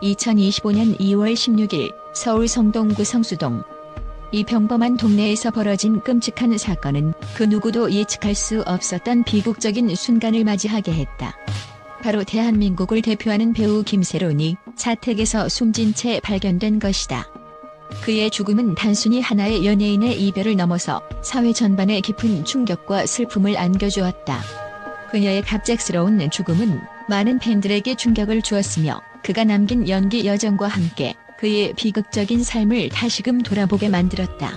2025년 2월 16일 서울 성동구 성수동. 이 평범한 동네에서 벌어진 끔찍한 사건은 그 누구도 예측할 수 없었던 비극적인 순간을 맞이하게 했다. 바로 대한민국을 대표하는 배우 김세론이 자택에서 숨진 채 발견된 것이다. 그의 죽음은 단순히 하나의 연예인의 이별을 넘어서 사회 전반에 깊은 충격과 슬픔을 안겨주었다. 그녀의 갑작스러운 죽음은 많은 팬들에게 충격을 주었으며 그가 남긴 연기 여정과 함께 그의 비극적인 삶을 다시금 돌아보게 만들었다.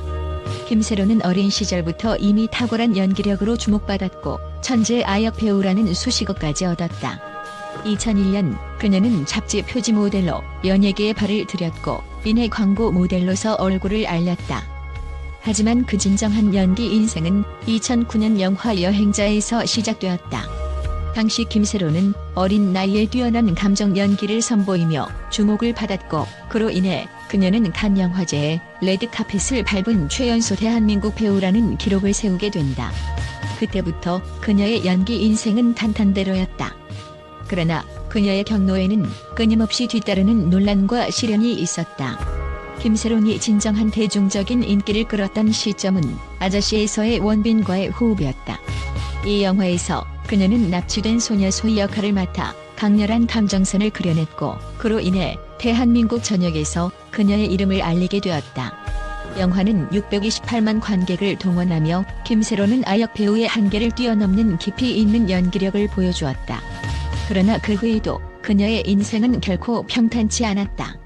김세론은 어린 시절부터 이미 탁월한 연기력으로 주목받았고 천재 아역 배우라는 수식어까지 얻었다. 2001년 그녀는 잡지 표지 모델로 연예계에 발을 들였고 이내 광고 모델로서 얼굴을 알렸다. 하지만 그 진정한 연기 인생은 2009년 영화 여행자에서 시작되었다. 당시 김세론은 어린 나이에 뛰어난 감정 연기를 선보이며 주목을 받았고 그로 인해 그녀는 칸 영화제에 레드카펫을 밟은 최연소 대한민국 배우라는 기록을 세우게 된다. 그때부터 그녀의 연기 인생은 탄탄대로였다. 그러나 그녀의 경로에는 끊임없이 뒤따르는 논란과 시련이 있었다. 김세론이 진정한 대중적인 인기를 끌었던 시점은 아저씨에서의 원빈과의 호흡이었다. 이 영화에서 그녀는 납치된 소녀 소희 역할을 맡아 강렬한 감정선을 그려냈고 그로 인해 대한민국 전역에서 그녀의 이름을 알리게 되었다. 영화는 628만 관객을 동원하며 김세론은 아역 배우의 한계를 뛰어넘는 깊이 있는 연기력을 보여주었다. 그러나 그 후에도 그녀의 인생은 결코 평탄치 않았다.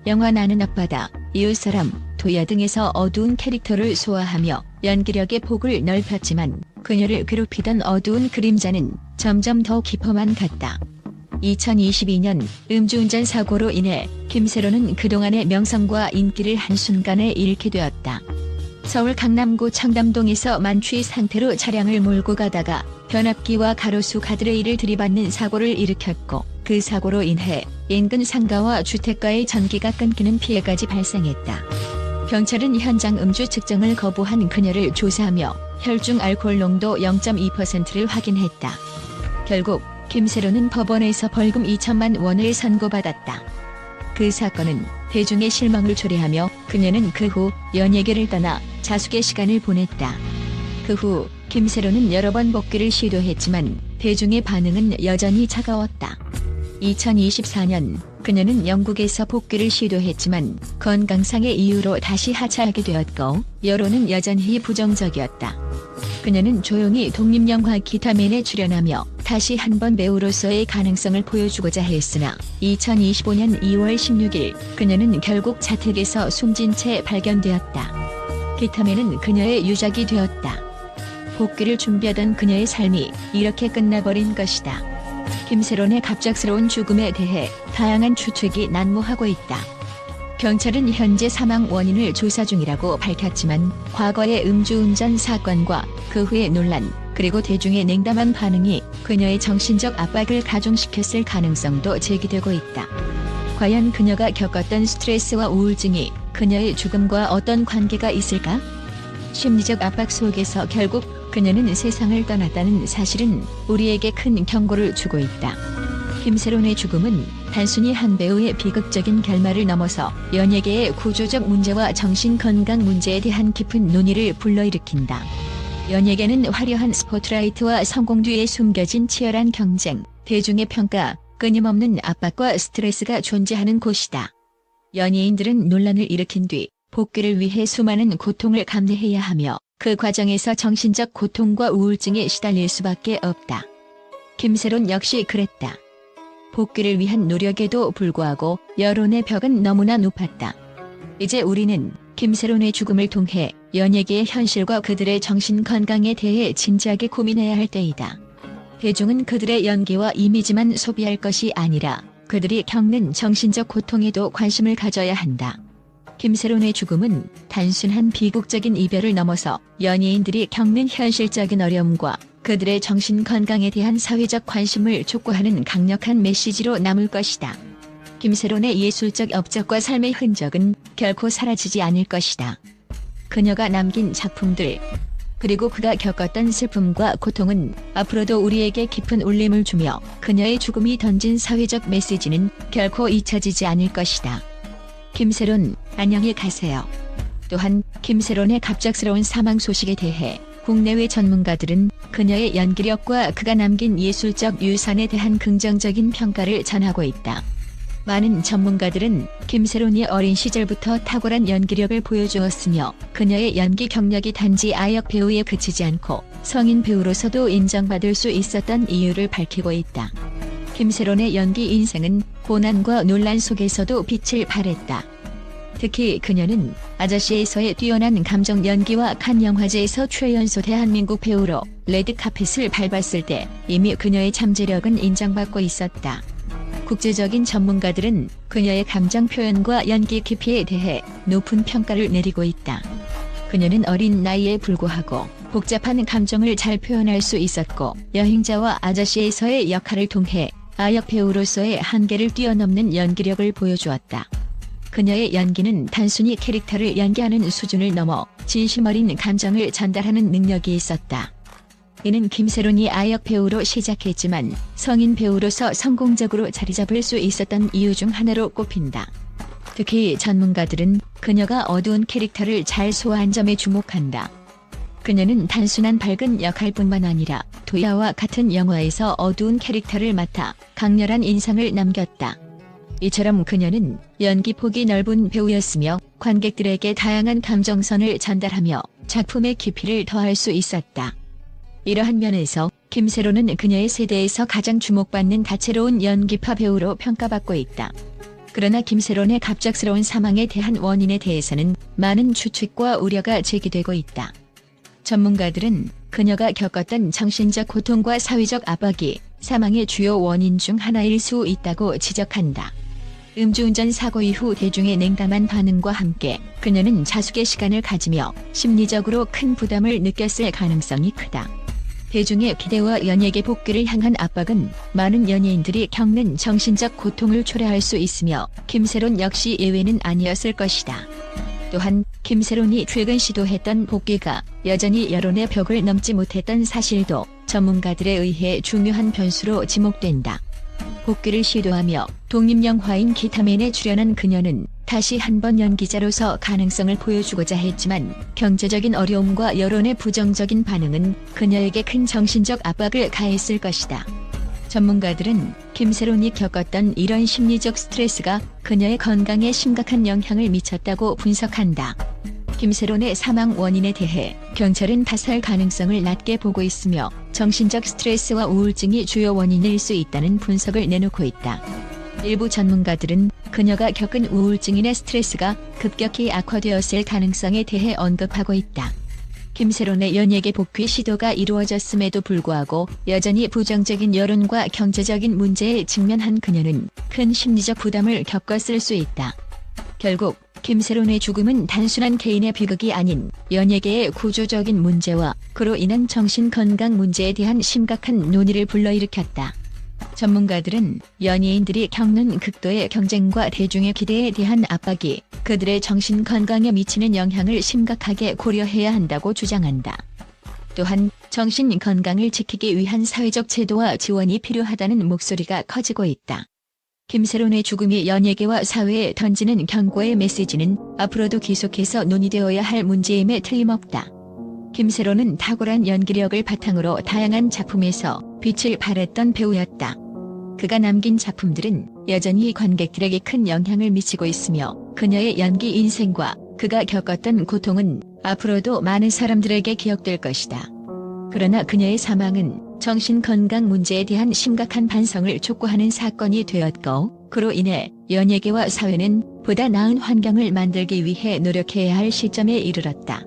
영화 나는 앞바다, 이웃사람, 도야 등에서 어두운 캐릭터를 소화하며 연기력의 폭을 넓혔지만 그녀를 괴롭히던 어두운 그림자는 점점 더 깊어만 갔다. 2022년 음주운전 사고로 인해 김세론은 그동안의 명성과 인기를 한순간에 잃게 되었다. 서울 강남구 청담동에서 만취 상태로 차량을 몰고 가다가 변압기와 가로수 가드레일을 들이받는 사고를 일으켰고 그 사고로 인해 인근 상가와 주택가의 전기가 끊기는 피해까지 발생했다. 경찰은 현장 음주 측정을 거부한 그녀를 조사하며 혈중 알코올 농도 0.2%를 확인했다. 결국 김세론은 법원에서 벌금 2천만 원을 선고받았다. 그 사건은 대중의 실망을 초래하며 그녀는 그 후 연예계를 떠나 자숙의 시간을 보냈다. 그 후 김세론은 여러 번 복귀를 시도했지만 대중의 반응은 여전히 차가웠다. 2024년 그녀는 영국에서 복귀를 시도했지만 건강상의 이유로 다시 하차하게 되었고 여론은 여전히 부정적이었다. 그녀는 조용히 독립영화 기타맨에 출연하며 다시 한번 배우로서의 가능성을 보여주고자 했으나 2025년 2월 16일 그녀는 결국 자택에서 숨진 채 발견되었다. 기타맨은 그녀의 유작이 되었다. 복귀를 준비하던 그녀의 삶이 이렇게 끝나버린 것이다. 김세론의 갑작스러운 죽음에 대해 다양한 추측이 난무하고 있다. 경찰은 현재 사망 원인을 조사 중이라고 밝혔지만 과거의 음주운전 사건과 그 후의 논란 그리고 대중의 냉담한 반응이 그녀의 정신적 압박을 가중시켰을 가능성도 제기되고 있다. 과연 그녀가 겪었던 스트레스와 우울증이 그녀의 죽음과 어떤 관계가 있을까? 심리적 압박 속에서 결국 그녀는 세상을 떠났다는 사실은 우리에게 큰 경고를 주고 있다. 김세론의 죽음은 단순히 한 배우의 비극적인 결말을 넘어서 연예계의 구조적 문제와 정신건강 문제에 대한 깊은 논의를 불러일으킨다. 연예계는 화려한 스포트라이트와 성공 뒤에 숨겨진 치열한 경쟁, 대중의 평가, 끊임없는 압박과 스트레스가 존재하는 곳이다. 연예인들은 논란을 일으킨 뒤 복귀를 위해 수많은 고통을 감내해야 하며 그 과정에서 정신적 고통과 우울증에 시달릴 수밖에 없다. 김세론 역시 그랬다. 복귀를 위한 노력에도 불구하고 여론의 벽은 너무나 높았다. 이제 우리는 김세론의 죽음을 통해 연예계의 현실과 그들의 정신 건강에 대해 진지하게 고민해야 할 때이다. 대중은 그들의 연기와 이미지만 소비할 것이 아니라 그들이 겪는 정신적 고통에도 관심을 가져야 한다. 김세론의 죽음은 단순한 비극적인 이별을 넘어서 연예인들이 겪는 현실적인 어려움과 그들의 정신 건강에 대한 사회적 관심을 촉구하는 강력한 메시지로 남을 것이다. 김세론의 예술적 업적과 삶의 흔적은 결코 사라지지 않을 것이다. 그녀가 남긴 작품들, 그리고 그가 겪었던 슬픔과 고통은 앞으로도 우리에게 깊은 울림을 주며 그녀의 죽음이 던진 사회적 메시지는 결코 잊혀지지 않을 것이다. 김세론, 안녕히 가세요. 또한 김세론의 갑작스러운 사망 소식에 대해 국내외 전문가들은 그녀의 연기력과 그가 남긴 예술적 유산에 대한 긍정적인 평가를 전하고 있다. 많은 전문가들은 김세론이 어린 시절부터 탁월한 연기력을 보여주었으며 그녀의 연기 경력이 단지 아역 배우에 그치지 않고 성인 배우로서도 인정받을 수 있었던 이유를 밝히고 있다. 김세론의 연기 인생은 고난과 논란 속에서도 빛을 발했다. 특히 그녀는 아저씨에서의 뛰어난 감정 연기와 칸 영화제에서 최연소 대한민국 배우로 레드카펫을 밟았을 때 이미 그녀의 잠재력은 인정받고 있었다. 국제적인 전문가들은 그녀의 감정 표현과 연기 깊이에 대해 높은 평가를 내리고 있다. 그녀는 어린 나이에 불구하고 복잡한 감정을 잘 표현할 수 있었고 여행자와 아저씨에서의 역할을 통해 아역 배우로서의 한계를 뛰어넘는 연기력을 보여주었다. 그녀의 연기는 단순히 캐릭터를 연기하는 수준을 넘어 진심 어린 감정을 전달하는 능력이 있었다. 이는 김세론이 아역 배우로 시작했지만 성인 배우로서 성공적으로 자리잡을 수 있었던 이유 중 하나로 꼽힌다. 특히 전문가들은 그녀가 어두운 캐릭터를 잘 소화한 점에 주목한다. 그녀는 단순한 밝은 역할뿐만 아니라 도야와 같은 영화에서 어두운 캐릭터를 맡아 강렬한 인상을 남겼다. 이처럼 그녀는 연기 폭이 넓은 배우였으며 관객들에게 다양한 감정선을 전달하며 작품의 깊이를 더할 수 있었다. 이러한 면에서 김세론은 그녀의 세대에서 가장 주목받는 다채로운 연기파 배우로 평가받고 있다. 그러나 김세론의 갑작스러운 사망에 대한 원인에 대해서는 많은 추측과 우려가 제기되고 있다. 전문가들은 그녀가 겪었던 정신적 고통과 사회적 압박이 사망의 주요 원인 중 하나일 수 있다고 지적한다. 음주운전 사고 이후 대중의 냉담한 반응과 함께 그녀는 자숙의 시간을 가지며 심리적으로 큰 부담을 느꼈을 가능성이 크다. 대중의 기대와 연예계 복귀를 향한 압박은 많은 연예인들이 겪는 정신적 고통을 초래할 수 있으며 김세론 역시 예외는 아니었을 것이다. 또한 김세론이 최근 시도했던 복귀가 여전히 여론의 벽을 넘지 못했던 사실도 전문가들에 의해 중요한 변수로 지목된다. 복귀를 시도하며 독립영화인 기타맨에 출연한 그녀는 다시 한번 연기자로서 가능성을 보여주고자 했지만 경제적인 어려움과 여론의 부정적인 반응은 그녀에게 큰 정신적 압박을 가했을 것이다. 전문가들은 김세론이 겪었던 이런 심리적 스트레스가 그녀의 건강에 심각한 영향을 미쳤다고 분석한다. 김세론의 사망 원인에 대해 경찰은 타살 가능성을 낮게 보고 있으며 정신적 스트레스와 우울증이 주요 원인일 수 있다는 분석을 내놓고 있다. 일부 전문가들은 그녀가 겪은 우울증이나 스트레스가 급격히 악화되었을 가능성에 대해 언급하고 있다. 김세론의 연예계 복귀 시도가 이루어졌음에도 불구하고 여전히 부정적인 여론과 경제적인 문제에 직면한 그녀는 큰 심리적 부담을 겪었을 수 있다. 결국 김세론의 죽음은 단순한 개인의 비극이 아닌 연예계의 구조적인 문제와 그로 인한 정신건강 문제에 대한 심각한 논의를 불러일으켰다. 전문가들은 연예인들이 겪는 극도의 경쟁과 대중의 기대에 대한 압박이 그들의 정신건강에 미치는 영향을 심각하게 고려해야 한다고 주장한다. 또한 정신건강을 지키기 위한 사회적 제도와 지원이 필요하다는 목소리가 커지고 있다. 김세론의 죽음이 연예계와 사회에 던지는 경고의 메시지는 앞으로도 계속해서 논의되어야 할 문제임에 틀림없다. 김세론은 탁월한 연기력을 바탕으로 다양한 작품에서 빛을 발했던 배우였다. 그가 남긴 작품들은 여전히 관객들에게 큰 영향을 미치고 있으며 그녀의 연기 인생과 그가 겪었던 고통은 앞으로도 많은 사람들에게 기억될 것이다. 그러나 그녀의 사망은 정신건강 문제에 대한 심각한 반성을 촉구하는 사건이 되었고 그로 인해 연예계와 사회는 보다 나은 환경을 만들기 위해 노력해야 할 시점에 이르렀다.